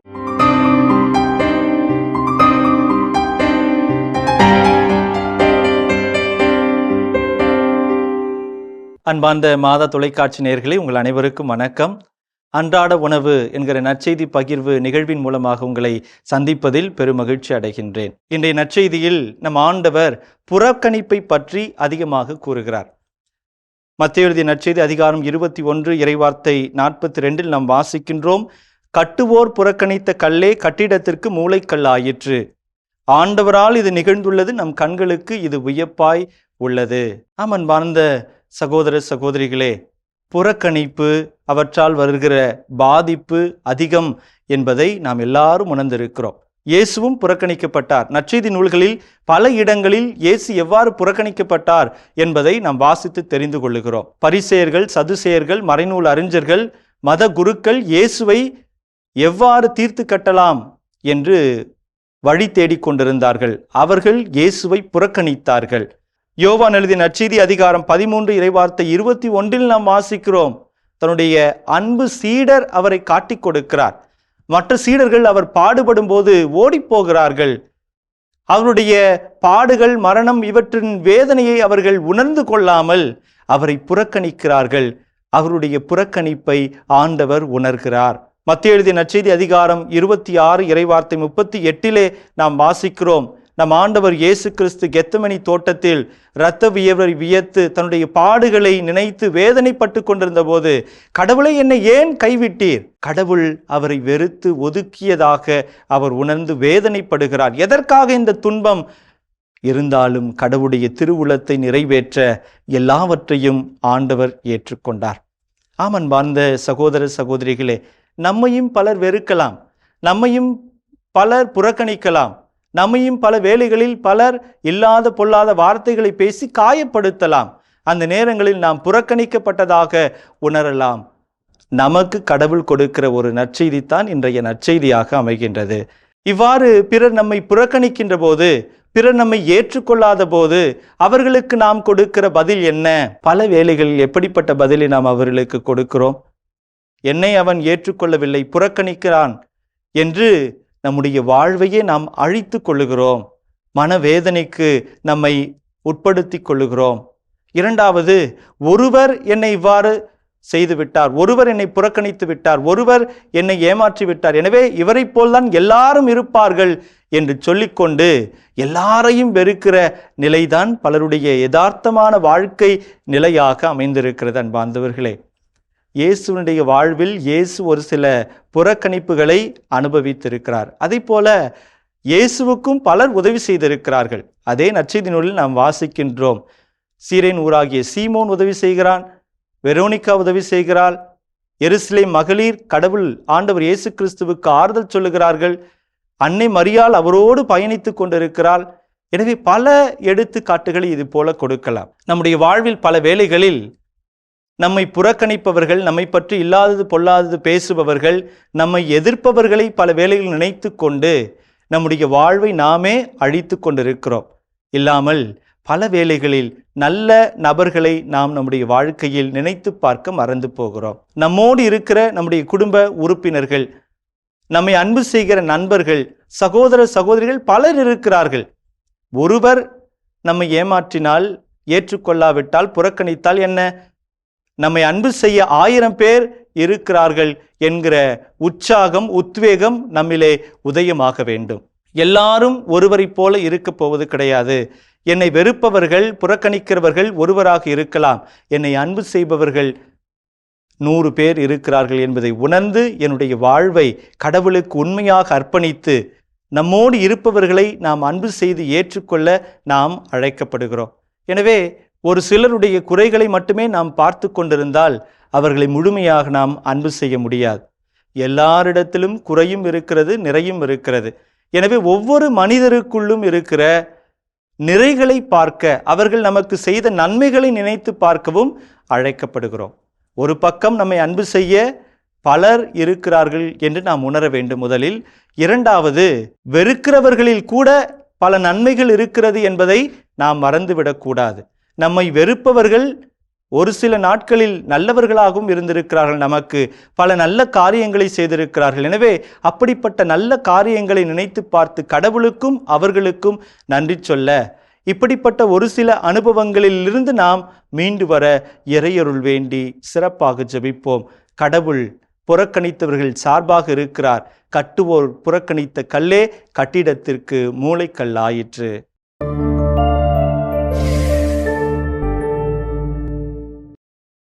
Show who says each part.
Speaker 1: அன்பார்ந்த மாதா தொலைக்காட்சி நேயர்களே, உங்கள் அனைவருக்கும் வணக்கம். அன்றாட உணவு என்கிற நற்செய்தி பகிர்வு நிகழ்வின் மூலமாக உங்களை சந்திப்பதில் பெருமகிழ்ச்சி அடைகின்றேன். இன்றைய நற்செய்தியில் நம் ஆண்டவர் புறக்கணிப்பை பற்றி அதிகமாக கூறுகிறார். மத்தேயு எழுதிய நற்செய்தி அதிகாரம் 21 இறைவார்த்தை 42 நாம் வாசிக்கின்றோம். கட்டுவோர் புறக்கணித்த கல்லே கட்டிடத்திற்கு மூலைக்கல்லாயிற்று. ஆண்டவரால் இது நிகழ்ந்துள்ளது, நம் கண்களுக்கு இது வியப்பாய் உள்ளது. அன்பார்ந்த சகோதர சகோதரிகளே, புறக்கணிப்பு, அவற்றால் வருகிற பாதிப்பு அதிகம் என்பதை நாம் எல்லாரும் உணர்ந்திருக்கிறோம். இயேசுவும் புறக்கணிக்கப்பட்டார். நற்செய்தி நூல்களில் பல இடங்களில் இயேசு எவ்வாறு புறக்கணிக்கப்பட்டார் என்பதை நாம் வாசித்து தெரிந்து கொள்ளுகிறோம். பரிசேயர்கள், சதுசேயர்கள், மறைநூல் அறிஞர்கள், மத குருக்கள் இயேசுவை எவ்வாறு தீர்த்து கட்டலாம் என்று வழி தேடிக்கொண்டிருந்தார்கள். அவர்கள் இயேசுவை புறக்கணித்தார்கள். யோவான் எழுதிய நற்செய்தி அதிகாரம் 13 இறைவார்த்தை 21 நாம் வாசிக்கிறோம். தன்னுடைய அன்பு சீடர் அவரை காட்டிக் கொடுக்கிறார். மற்ற சீடர்கள் அவர் பாடுபடும் போது ஓடி போகிறார்கள். அவருடைய பாடுகள், மரணம் இவற்றின் வேதனையை அவர்கள் உணர்ந்து கொள்ளாமல் அவரை புறக்கணிக்கிறார்கள். அவருடைய புறக்கணிப்பை ஆண்டவர் உணர்கிறார். மத்தேயு எழுதிய நற்செய்தி அதிகாரம் 26 இறைவார்த்தை 38 நாம் வாசிக்கிறோம். நம் ஆண்டவர் இயேசு கிறிஸ்து கெத்செமனி தோட்டத்தில் இரத்த வியர்வை வியத்து தன்னுடைய பாடுகளை நினைத்து வேதனைப்பட்டு கொண்டிருந்த போது, கடவுளை என்னை ஏன் கைவிட்டீர்? கடவுள் அவரை வெறுத்து ஒதுக்கியதாக அவர் உணர்ந்து வேதனைப்படுகிறார். எதற்காக இந்த துன்பம்? இருந்தாலும் கடவுளுடைய திருவுளத்தை நிறைவேற்ற எல்லாவற்றையும் ஆண்டவர் ஏற்றுக்கொண்டார். அன்பார்ந்த சகோதர சகோதரிகளே, நம்மையும் பலர் வெறுக்கலாம், நம்மையும் பலர் புறக்கணிக்கலாம், நம்மையும் பல வேளைகளில் பலர் இல்லாத பொல்லாத வார்த்தைகளை பேசி காயப்படுத்தலாம். அந்த நேரங்களில் நாம் புறக்கணிக்கப்பட்டதாக உணரலாம். நமக்கு கடவுள் கொடுக்கிற ஒரு நற்செய்தி தான் இன்றைய நற்செய்தியாக அமைகின்றது. இவ்வாறு பிறர் நம்மை புறக்கணிக்கின்ற போது, பிறர் நம்மை ஏற்றுக்கொள்ளாத போது அவர்களுக்கு நாம் கொடுக்கிற பதில் என்ன? பல வேளைகளில் எப்படிப்பட்ட பதிலை நாம் அவர்களுக்கு கொடுக்கிறோம்? என்னை அவன் ஏற்றுக்கொள்ளவில்லை, புறக்கணிக்கிறான் என்று நம்முடைய வாழ்வையே நாம் அழித்து கொள்ளுகிறோம். மனவேதனைக்கு நம்மை உட்படுத்தி கொள்ளுகிறோம். இரண்டாவது, ஒருவர் என்னை இவ்வாறு செய்து விட்டார், ஒருவர் என்னை புறக்கணித்து விட்டார், ஒருவர் என்னை ஏமாற்றி விட்டார், எனவே இவரை போல்தான் எல்லாரும் இருப்பார்கள் என்று சொல்லிக்கொண்டு எல்லாரையும் வெறுக்கிற நிலைதான் பலருடைய யதார்த்தமான வாழ்க்கை நிலையாக அமைந்திருக்கிறது. அன்பார்ந்தவர்களே, இயேசுனுடைய வாழ்வில் இயேசு ஒரு சில புறக்கணிப்புகளை அனுபவித்திருக்கிறார். அதே போல இயேசுவுக்கும் பலர் உதவி செய்திருக்கிறார்கள். அதே நற்செய்தி நூலில் நாம் வாசிக்கின்றோம். சீரேன் ஊராகிய சீமோன் உதவி செய்கிறான், வெரோனிகா உதவி செய்கிறாள், எருசலேம் மகளிர் கடவுள் ஆண்டவர் இயேசு கிறிஸ்துவுக்கு ஆறுதல் சொல்லுகிறார்கள், அன்னை மரியாள் அவரோடு பயணித்து கொண்டிருக்கிறாள். எனவே பல எடுத்துக்காட்டுகளை இது போல கொடுக்கலாம். நம்முடைய வாழ்வில் பல வேளைகளில் நம்மை புறக்கணிப்பவர்கள், நம்மை பற்றி இல்லாதது பொல்லாதது பேசுபவர்கள், நம்மை எதிர்ப்பவர்களை பல வேளைகளில் நினைத்து கொண்டு நம்முடைய வாழ்வை நாமே அழித்து கொண்டிருக்கிறோம். இல்லாமல் பல வேளைகளில் நல்ல நபர்களை நாம் நம்முடைய வாழ்க்கையில் நினைத்து பார்க்க மறந்து போகிறோம். நம்மோடு இருக்கிற நம்முடைய குடும்ப உறுப்பினர்கள், நம்மை அன்பு செய்கிற நண்பர்கள், சகோதர சகோதரிகள் பலர் இருக்கிறார்கள். ஒருவர் நம்மை ஏமாற்றினால், ஏற்றுக்கொள்ளாவிட்டால், புறக்கணித்தால் என்ன? நம்மை அன்பு செய்ய 1000 பேர் இருக்கிறார்கள் என்கிற உற்சாகம், உத்வேகம் நம்மிலே உதயமாக வேண்டும். எல்லாரும் ஒருவரை போல இருக்க போவது கிடையாது. என்னை வெறுப்பவர்கள், புறக்கணிக்கிறவர்கள் ஒருவராக இருக்கலாம். என்னை அன்பு செய்பவர்கள் 100 பேர் இருக்கிறார்கள் என்பதை உணர்ந்து என்னுடைய வாழ்வை கடவுளுக்கு உண்மையாக அர்ப்பணித்து நம்மோடு இருப்பவர்களை நாம் அன்பு செய்து ஏற்றுக்கொள்ள நாம் அழைக்கப்படுகிறோம். எனவே ஒரு சிலருடைய குறைகளை மட்டுமே நாம் பார்த்து கொண்டிருந்தால் அவர்களை முழுமையாக நாம் அன்பு செய்ய முடியாது. எல்லாரிடத்திலும் குறையும் இருக்கிறது, நிறையும் இருக்கிறது. எனவே ஒவ்வொரு மனிதருக்குள்ளும் இருக்கிற நிறைகளை பார்க்க, அவர்கள் நமக்கு செய்த நன்மைகளை நினைத்து பார்க்கவும் அழைக்கப்படுகிறோம். ஒரு பக்கம் நம்மை அன்பு செய்ய பலர் இருக்கிறார்கள் என்று நாம் உணர வேண்டும் முதலில். இரண்டாவது, வெறுக்கிறவர்களில் கூட பல நன்மைகள் இருக்கிறது என்பதை நாம் மறந்துவிடக்கூடாது. நம்மை வெறுப்பவர்கள் ஒரு சில நாட்களில் நல்லவர்களாகவும் இருந்திருக்கிறார்கள், நமக்கு பல நல்ல காரியங்களை செய்திருக்கிறார்கள். எனவே அப்படிப்பட்ட நல்ல காரியங்களை நினைத்து பார்த்து கடவுளுக்கும் அவர்களுக்கும் நன்றி சொல்ல, இப்படிப்பட்ட ஒரு சில அனுபவங்களிலிருந்து நாம் மீண்டு வர இறையருள் வேண்டி சிறப்பாக ஜெபிப்போம். கடவுள் புறக்கணித்தவர்கள் சார்பாக இருக்கிறார். கட்டுவோர் புறக்கணித்த கல்லே கட்டிடத்திற்கு மூலைக்கல்லாயிற்று.